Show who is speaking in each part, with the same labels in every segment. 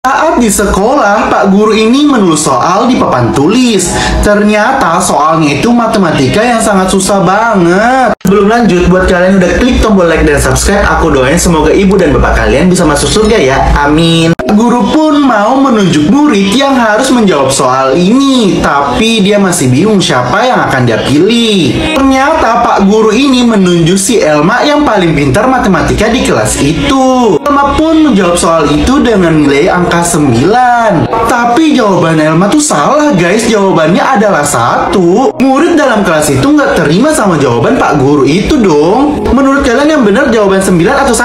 Speaker 1: Saat di sekolah, Pak Guru ini menulis soal di papan tulis. Ternyata soalnya itu matematika yang sangat susah banget. Sebelum lanjut, buat kalian udah klik tombol like dan subscribe, aku doain semoga ibu dan bapak kalian bisa masuk surga ya. Amin. Pak Guru pun mau menunjuk murid yang harus menjawab soal ini, tapi dia masih bingung siapa yang akan dia pilih. Ternyata Pak Guru ini menunjuk si Elma yang paling pintar matematika di kelas itu. Elma pun menjawab soal itu dengan nilai angka 9. Tapi jawaban Elma tuh salah guys. Jawabannya adalah 1. Murid dalam kelas itu nggak terima sama jawaban Pak Guru itu dong. Menurut kalian yang benar jawaban 9 atau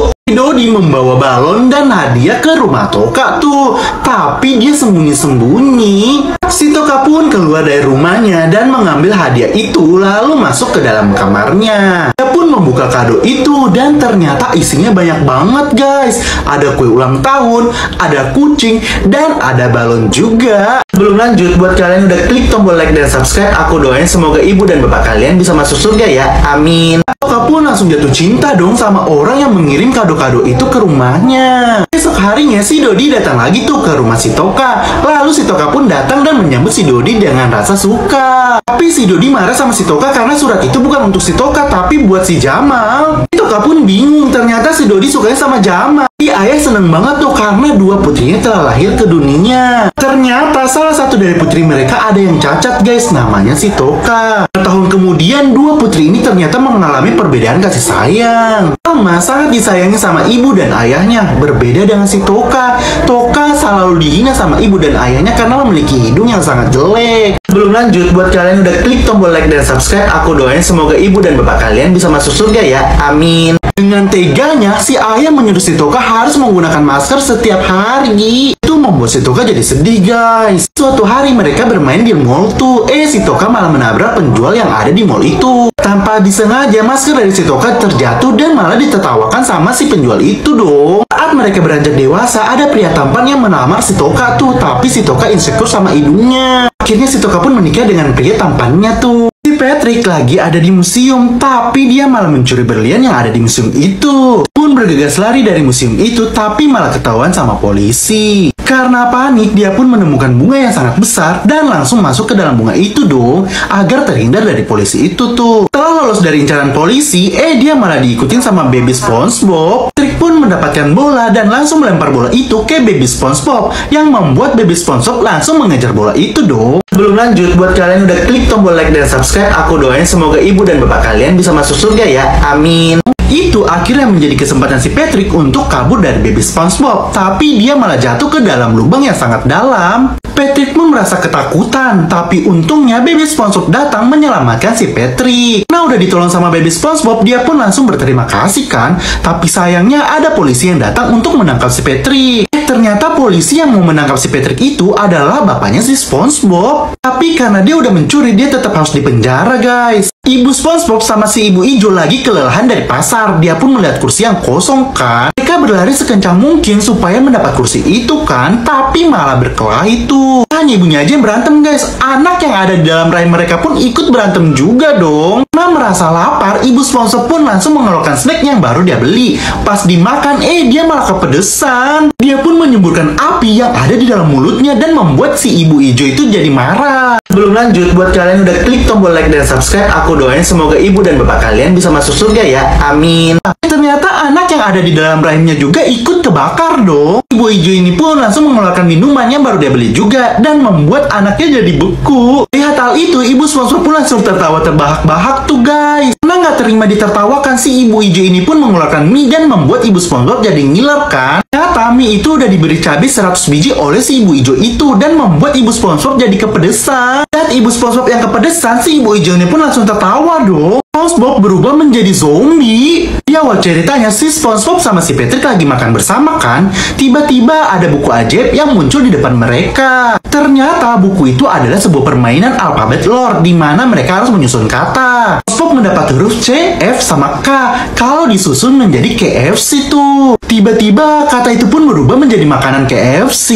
Speaker 1: 1? Dodi membawa balon dan hadiah ke rumah Toka tuh. Tapi dia sembunyi-sembunyi. Si Toka pun keluar dari rumahnya dan mengambil hadiah itu lalu masuk ke dalam kamarnya. Dia pun membuka kado itu dan ternyata isinya banyak banget guys. Ada kue ulang tahun, ada kucing, dan ada balon juga. Sebelum lanjut, buat kalian udah klik tombol like dan subscribe, aku doain semoga ibu dan bapak kalian bisa masuk surga ya. Amin. Toka pun langsung jatuh cinta dong sama orang yang mengirim kado-kado itu ke rumahnya. Esok harinya si Dodi datang lagi tuh ke rumah si Toka. Lalu si Toka pun datang dan menyambut si Dodi dengan rasa suka. Tapi si Dodi marah sama si Toka karena surat itu bukan untuk si Toka tapi buat si Jamal. Si Toka pun bingung, ternyata si Dodi sukanya sama Jamal. Si ayah seneng banget tuh karena dua putrinya telah lahir ke dunia. Ternyata salah satu dari putri mereka ada yang cacat guys, namanya si Toka. Tahun kemudian dua putri ini ternyata mengalami perbedaan kasih sayang. Elma sangat disayangi sama ibu dan ayahnya, berbeda dengan si Toka. Toka selalu dihina sama ibu dan ayahnya karena memiliki hidung yang sangat jelek. Sebelum lanjut, buat kalian udah klik tombol like dan subscribe, aku doain semoga ibu dan bapak kalian bisa masuk surga ya. Amin. Dengan teganya, si ayah menyuruh si Toka harus menggunakan masker setiap hari. Itu membuat si Toka jadi sedih guys. Suatu hari mereka bermain di mall tuh. Si Toka malah menabrak penjual yang ada di mall itu. Tanpa disengaja, masker dari si Toka terjatuh dan malah ditertawakan sama si penjual itu dong. Saat mereka beranjak dewasa, ada pria tampan yang melamar si Toka tuh. Tapi si Toka insecure sama hidungnya. Akhirnya si Toka pun menikah dengan pria tampannya tuh. Si Patrick lagi ada di museum, tapi dia malah mencuri berlian yang ada di museum itu. Pun bergegas lari dari museum itu, tapi malah ketahuan sama polisi. Karena panik, dia pun menemukan bunga yang sangat besar dan langsung masuk ke dalam bunga itu dong, agar terhindar dari polisi itu tuh. Setelah lolos dari incaran polisi, dia malah diikutin sama Baby SpongeBob. Patrick pun mendapatkan bola dan langsung melempar bola itu ke Baby SpongeBob, yang membuat Baby SpongeBob langsung mengejar bola itu dong. Sebelum lanjut, buat kalian udah klik tombol like dan subscribe, aku doain semoga ibu dan bapak kalian bisa masuk surga ya. Amin. Itu akhirnya menjadi kesempatan si Patrick untuk kabur dari Baby SpongeBob. Tapi dia malah jatuh ke dalam lubang yang sangat dalam. Patrick pun merasa ketakutan. Tapi untungnya Baby SpongeBob datang menyelamatkan si Patrick. Nah udah ditolong sama Baby SpongeBob, dia pun langsung berterima kasih kan. Tapi sayangnya ada polisi yang datang untuk menangkap si Patrick. Ternyata polisi yang mau menangkap si Patrick itu adalah bapaknya si SpongeBob. Tapi karena dia udah mencuri, dia tetap harus dipenjara guys. Ibu SpongeBob sama si ibu hijau lagi kelelahan dari pasar. Dia pun melihat kursi yang kosong kan. Mereka berlari sekencang mungkin supaya mendapat kursi itu kan. Tapi malah berkelahi tuh. Hanya ibunya aja yang berantem guys. Anak yang ada di dalam rahim mereka pun ikut berantem juga dong. Karena merasa lapar, ibu SpongeBob pun langsung mengeluarkan snack yang baru dia beli. Pas dimakan, dia malah kepedesan. Dia pun menyemburkan api yang ada di dalam mulutnya dan membuat si ibu hijau itu jadi marah. Sebelum lanjut, buat kalian udah klik tombol like dan subscribe, aku doain semoga ibu dan bapak kalian bisa masuk surga ya. Amin. Ternyata anak yang ada di dalam rahimnya juga ikut kebakar dong. Ibu hijau ini pun langsung mengeluarkan minuman yang baru dia beli juga dan membuat anaknya jadi beku. Lihat hal itu, ibu SpongeBob pun langsung tertawa terbahak-bahak tuh guys. Karena nggak terima ditertawakan, si ibu hijau ini pun mengeluarkan mie dan membuat ibu SpongeBob jadi ngiler kan. Ternyata mie itu udah diberi cabai 100 biji oleh si ibu hijau itu dan membuat ibu SpongeBob jadi kepedesan. Lihat ibu SpongeBob yang kepedesan, si ibu hijau ini pun langsung tertawa dong. SpongeBob berubah menjadi zombie. Di awal ceritanya, si SpongeBob sama si Patrick lagi makan bersama kan. Tiba-tiba ada buku ajaib yang muncul di depan mereka. Ternyata buku itu adalah sebuah permainan alfabet lore di mana mereka harus menyusun kata. SpongeBob mendapat huruf C, F, sama K. Kalau disusun menjadi KFC tuh. Tiba-tiba kata itu pun berubah menjadi makanan KFC.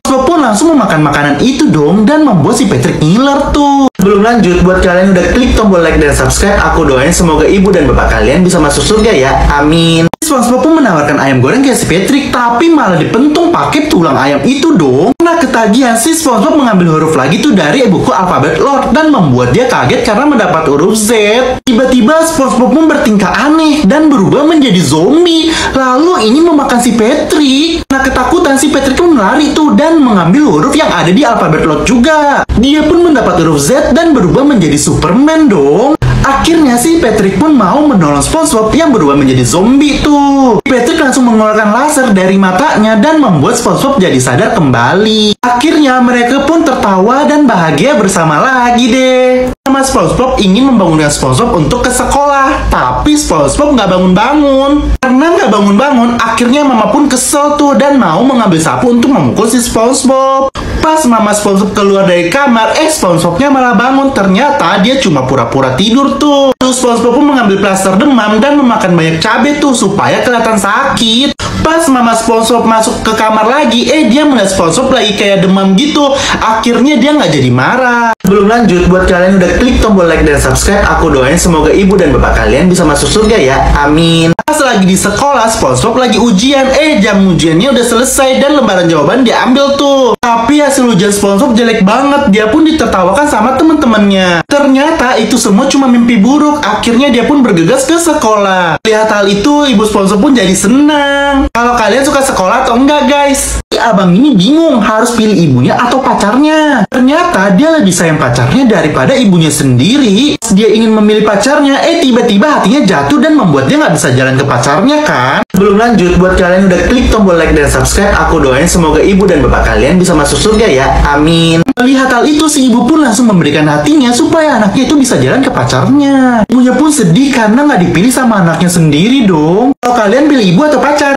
Speaker 1: SpongeBob pun langsung memakan makanan itu dong dan membuat si Patrick ngiler tuh. Sebelum lanjut, buat kalian udah klik tombol like dan subscribe, aku doain semoga ibu dan bapak kalian bisa masuk surga ya. Amin. SpongeBob pun menawarkan ayam goreng kayak si Patrick, tapi malah dipentung pakai tulang ayam itu dong. Karena ketagihan, si SpongeBob mengambil huruf lagi tuh dari buku alfabet Lord dan membuat dia kaget karena mendapat huruf Z. Tiba-tiba SpongeBob pun bertingkah aneh dan berubah menjadi zombie. Lalu ini memakan si Patrick. Nah, ketakutan, si Patrick pun lari tuh dan mengambil huruf yang ada di alfabet Lord juga. Dia pun mendapat huruf Z dan berubah menjadi Superman dong. Akhirnya si Patrick pun mau menolong SpongeBob yang berubah menjadi zombie tuh. Patrick langsung mengeluarkan laser dari matanya dan membuat SpongeBob jadi sadar kembali. Akhirnya mereka pun tertawa dan bahagia bersama lagi deh. Mama SpongeBob ingin membangunkan SpongeBob untuk ke sekolah, tapi SpongeBob nggak bangun-bangun. Karena nggak bangun-bangun, akhirnya Mama pun kesel tuh dan mau mengambil sapu untuk memukul si SpongeBob. Pas Mama SpongeBob keluar dari kamar, SpongeBobnya malah bangun. Ternyata dia cuma pura-pura tidur tuh. Terus SpongeBob pun mengambil plaster demam dan memakan banyak cabai tuh supaya kelihatan sakit. Pas Mama SpongeBob masuk ke kamar lagi, dia melihat SpongeBob lagi kayak demam gitu. Akhirnya dia nggak jadi marah. Sebelum lanjut, buat kalian udah klik tombol like dan subscribe, aku doain semoga ibu dan bapak kalian bisa masuk surga ya. Amin. Pas lagi di sekolah, SpongeBob lagi ujian. Jam ujiannya udah selesai dan lembaran jawaban diambil tuh. Tapi hasil ujian SpongeBob jelek banget. Dia pun ditertawakan sama teman-temannya. Ternyata itu semua cuma mimpi buruk. Akhirnya dia pun bergegas ke sekolah. Lihat hal itu, ibu SpongeBob pun jadi senang. Kalau kalian suka sekolah atau enggak, guys? Abang ini bingung harus pilih ibunya atau pacarnya. Ternyata dia lebih sayang pacarnya daripada ibunya sendiri. Dia ingin memilih pacarnya, tiba-tiba hatinya jatuh dan membuat dia nggak bisa jalan ke pacarnya kan. Sebelum lanjut, buat kalian udah klik tombol like dan subscribe, aku doain semoga ibu dan bapak kalian bisa masuk surga ya. Amin. Melihat hal itu, si ibu pun langsung memberikan hatinya supaya anaknya itu bisa jalan ke pacarnya. Ibunya pun sedih karena nggak dipilih sama anaknya sendiri dong. Kalau kalian pilih ibu atau pacar?